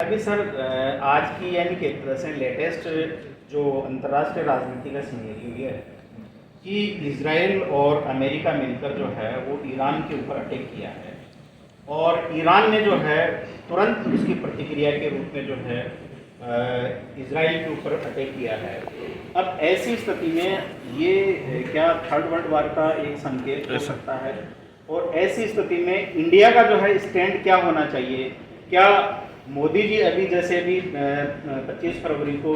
अभी सर आज की यानी कि एक तरह से लेटेस्ट जो अंतर्राष्ट्रीय राजनीति का सिनेरियो ये है कि इजराइल और अमेरिका मिलकर जो है वो ईरान के ऊपर अटैक किया है और ईरान ने जो है तुरंत उसकी प्रतिक्रिया के रूप में जो है इजराइल के ऊपर अटैक किया है। अब ऐसी स्थिति में ये क्या थर्ड वर्ल्ड वार का एक संकेत हो सकता है और ऐसी स्थिति में इंडिया का जो है स्टैंड क्या होना चाहिए? क्या मोदी जी अभी जैसे भी 25 फरवरी को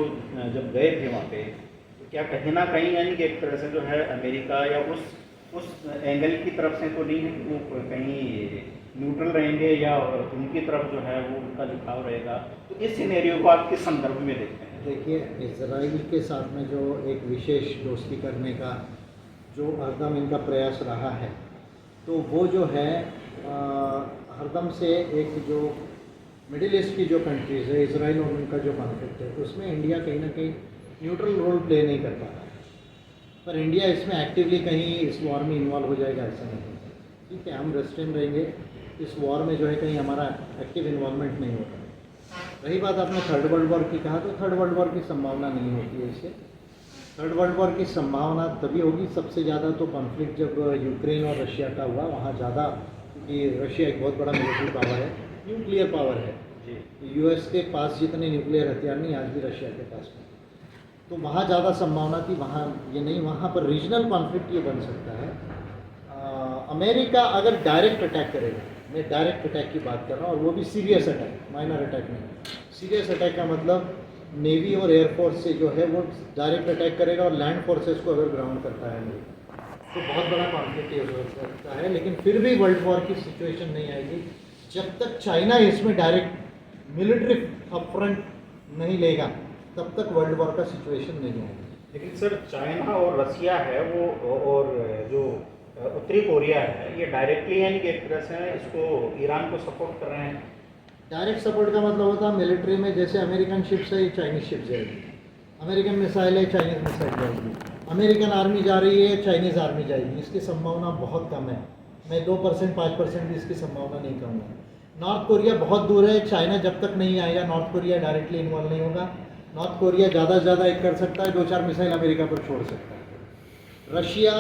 जब गए थे वहाँ पे, तो क्या कहीं ना कहीं यानी कि एक तरह से जो है अमेरिका या उस एंगल की तरफ से तो नहीं है कि वो कहीं न्यूट्रल रहेंगे या उनकी तरफ जो है वो उनका झुकाव रहेगा? तो इस सिनेरियो को आप किस संदर्भ में देखते हैं? देखिए, इजराइल के साथ में जो एक विशेष दोस्ती करने का जो हरदम इनका प्रयास रहा है, तो वो जो है हरदम से एक जो मिडिल ईस्ट की जो कंट्रीज़ है, इजराइल और उनका जो कॉन्फ्लिक्ट है, उसमें इंडिया कहीं ना कहीं न्यूट्रल रोल प्ले नहीं कर पा रहा है। पर इंडिया इसमें एक्टिवली कहीं इस वॉर में इन्वॉल्व हो जाएगा ऐसा नहीं है। ठीक है, हम रेस्ट्रेन रहेंगे इस वॉर में, जो है कहीं हमारा एक्टिव इन्वॉल्वमेंट नहीं होगा। रही बात आपने थर्ड वर्ल्ड वॉर की कहा, तो थर्ड वर्ल्ड वॉर की संभावना नहीं होती है इससे। थर्ड वर्ल्ड वॉर की संभावना तभी होगी सबसे ज़्यादा तो कॉन्फ्लिक्ट जब यूक्रेन और रशिया का हुआ, वहाँ ज़्यादा, क्योंकि रशिया एक बहुत बड़ा मिलिट्री पावर है, न्यूक्लियर पावर है। यूएस के पास जितने न्यूक्लियर हथियार नहीं आज भी रशिया के पास में, तो वहाँ ज़्यादा संभावना थी, वहाँ ये नहीं। वहाँ पर रीजनल कॉन्फ्लिक्ट ये बन सकता है। अमेरिका अगर डायरेक्ट अटैक करेगा, मैं डायरेक्ट अटैक की बात कर रहा हूँ, और वो भी सीरियस अटैक, माइनर अटैक नहीं। सीरियस अटैक का मतलब नेवी और एयरफोर्स से जो है वो डायरेक्ट अटैक करेगा और लैंड फोर्सेस को अगर ग्राउंड करता है तो बहुत बड़ा कॉन्फ्लिक्ट ये हो सकता है। लेकिन फिर भी वर्ल्ड वॉर की सिचुएशन नहीं आएगी जब तक चाइना इसमें डायरेक्ट मिलिट्री अपफ्रंट नहीं लेगा, तब तक वर्ल्ड वॉर का सिचुएशन नहीं आएगा। लेकिन सर चाइना और रसिया है वो और जो उत्तरी कोरिया है, ये डायरेक्टली यानी कि एक तरह से इसको ईरान को सपोर्ट कर रहे हैं। डायरेक्ट सपोर्ट का मतलब होता है मिलिट्री में, जैसे अमेरिकन शिप्स है, चाइनीज शिप जाएगी, अमेरिकन मिसाइल है, चाइनीज मिसाइल जाएगी, अमेरिकन आर्मी जा रही है, चाइनीज़ आर्मी जाएगी। इसकी संभावना बहुत कम है। मैं 2% 5% भी इसकी संभावना नहीं कहूँगा। नॉर्थ कोरिया बहुत दूर है, चाइना जब तक नहीं आएगा नॉर्थ कोरिया डायरेक्टली इन्वॉल्व नहीं होगा। नॉर्थ कोरिया ज़्यादा से ज़्यादा एक कर सकता है, 2-4 मिसाइल अमेरिका पर छोड़ सकता है। रशिया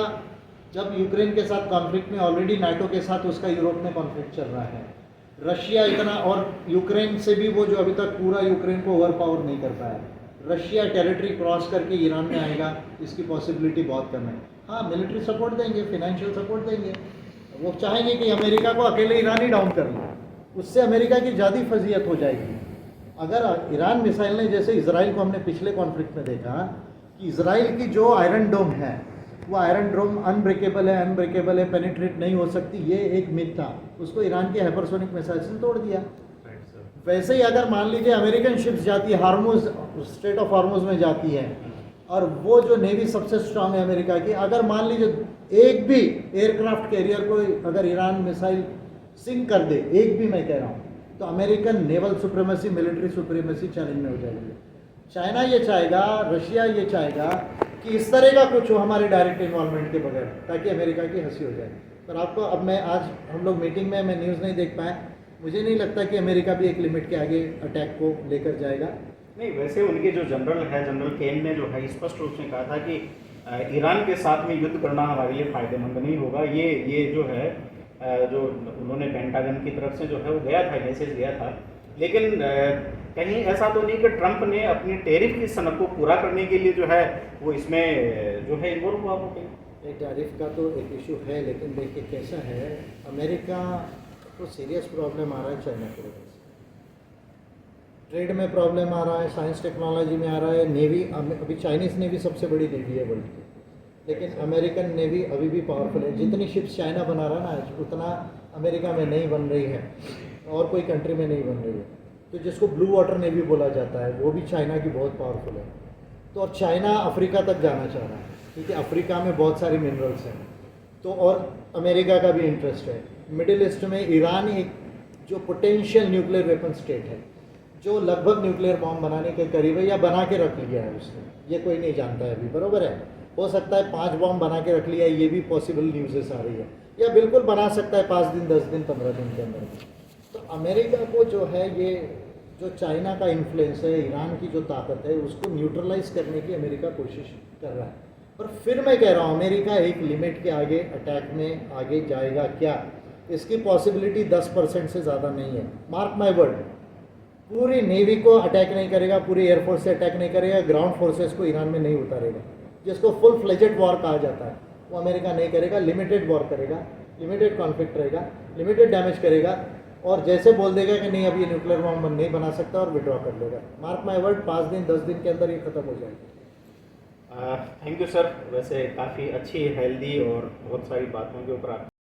जब यूक्रेन के साथ कॉन्फ्लिक्ट में, ऑलरेडी नाटो के साथ उसका यूरोप में कॉन्फ्लिक्ट चल रहा है, रशिया इतना, और यूक्रेन से भी वो जो अभी तक पूरा यूक्रेन को ओवर पावर नहीं कर पाया, रशिया टेरिटरी क्रॉस करके ईरान में आएगा, इसकी पॉसिबिलिटी बहुत कम है। हाँ, मिलिट्री सपोर्ट देंगे, फिनेंशियल सपोर्ट देंगे, वो चाहेंगे कि अमेरिका को अकेले ईरान ही डाउन कर ले, उससे अमेरिका की ज़्यादा फजीयत हो जाएगी। अगर ईरान मिसाइल ने, जैसे इसराइल को हमने पिछले कॉन्फ्लिक्ट में देखा कि इसराइल की जो आयरन डोम है, वो आयरन डोम अनब्रेकेबल है, पेनिट्रेट नहीं हो सकती, ये एक मिथ था, उसको ईरान के हाइपरसोनिक मिसाइल से तोड़ दिया। वैसे ही अगर मान लीजिए अमेरिकन शिप्स जाती है, हार्मुज, स्ट्रेट ऑफ हार्मुज में जाती है, और वो जो नेवी सबसे स्ट्रांग है अमेरिका की, अगर मान लीजिए एक भी एयरक्राफ्ट कैरियर को अगर ईरान मिसाइल सिंक कर दे, एक भी, मैं कह रहा हूँ, तो American naval supremacy, military supremacy challenge में हो जाएगी। चाइना ये चाहेगा, रशिया ये चाहेगा कि इस तरह का कुछ हो हमारे डायरेक्ट इन्वॉल्वमेंट के बगैर, ताकि अमेरिका की हंसी हो जाए। पर आपको अब मैं, आज हम लोग मीटिंग में, मैं न्यूज़ नहीं देख पाया, मुझे नहीं लगता कि अमेरिका भी एक लिमिट के आगे अटैक को लेकर जाएगा। नहीं, वैसे उनके जो जनरल है, जनरल केन ने जो है स्पष्ट रूप से कहा था कि ईरान के साथ में युद्ध करना हमारे लिए फ़ायदेमंद नहीं होगा। ये जो है जो उन्होंने पेंटागन की तरफ से जो है वो गया था, मैसेज गया था। लेकिन कहीं ऐसा तो नहीं कि ट्रंप ने अपनी टैरिफ की सनद को पूरा करने के लिए जो है वो इसमें जो है इन्वॉल्व हुआ हो? कहीं टैरिफ का तो एक इशू है, लेकिन देखिए कैसा है, अमेरिका को सीरियस प्रॉब्लम आ रहा है चाइना की वजह से, ट्रेड में प्रॉब्लम आ रहा है, साइंस टेक्नोलॉजी में आ रहा है, नेवी, अभी चाइनीज़ नेवी सबसे बड़ी नेवी है वर्ल्ड की, लेकिन अमेरिकन नेवी अभी भी पावरफुल है। जितनी शिप्स चाइना बना रहा है ना आज, उतना अमेरिका में नहीं बन रही है और कोई कंट्री में नहीं बन रही है। तो जिसको ब्लू वाटर नेवी बोला जाता है, वो भी चाइना की बहुत पावरफुल है। तो और चाइना अफ्रीका तक जाना चाह रहा है, क्योंकि अफ्रीका में बहुत सारी मिनरल्स हैं, तो और अमेरिका का भी इंटरेस्ट है। मिडिल ईस्ट में ईरान एक जो पोटेंशियल न्यूक्लियर वेपन स्टेट है, जो लगभग न्यूक्लियर बॉम्ब बनाने के करीब है, या बना के रख लिया है उसने, ये कोई नहीं जानता है अभी, बरोबर है। हो सकता है 5 बॉम्ब बना के रख लिया है, ये भी पॉसिबल न्यूज़ेस आ रही है, या बिल्कुल बना सकता है 5 दिन, 10 दिन, 15 दिन के अंदर। तो अमेरिका को जो है ये जो चाइना का इन्फ्लुएंस है, ईरान की जो ताकत है, उसको न्यूट्रलाइज करने की अमेरिका कोशिश कर रहा है। पर फिर मैं कह रहा हूँ अमेरिका एक लिमिट के आगे अटैक में आगे जाएगा क्या, इसकी पॉसिबिलिटी 10% से ज़्यादा नहीं है। मार्क माय वर्ड, पूरी नेवी को अटैक नहीं करेगा, पूरी एयरफोर्स से अटैक नहीं करेगा, ग्राउंड फोर्सेस को ईरान में नहीं उतारेगा, जिसको फुल फ्लेजेड वॉर कहा जाता है, वो अमेरिका नहीं करेगा। लिमिटेड वॉर करेगा, लिमिटेड कॉन्फ्लिक्ट रहेगा, लिमिटेड डैमेज करेगा, और जैसे बोल देगा कि नहीं अब ये न्यूक्लियर बॉम्ब नहीं बना सकता और विड्रॉ कर लेगा। मार्क माय वर्ड, 5 दिन 10 दिन के अंदर ये खत्म हो जाएगा। Thank you sir. वैसे काफ़ी अच्छी हेल्दी और बहुत सारी बातों के ऊपर आप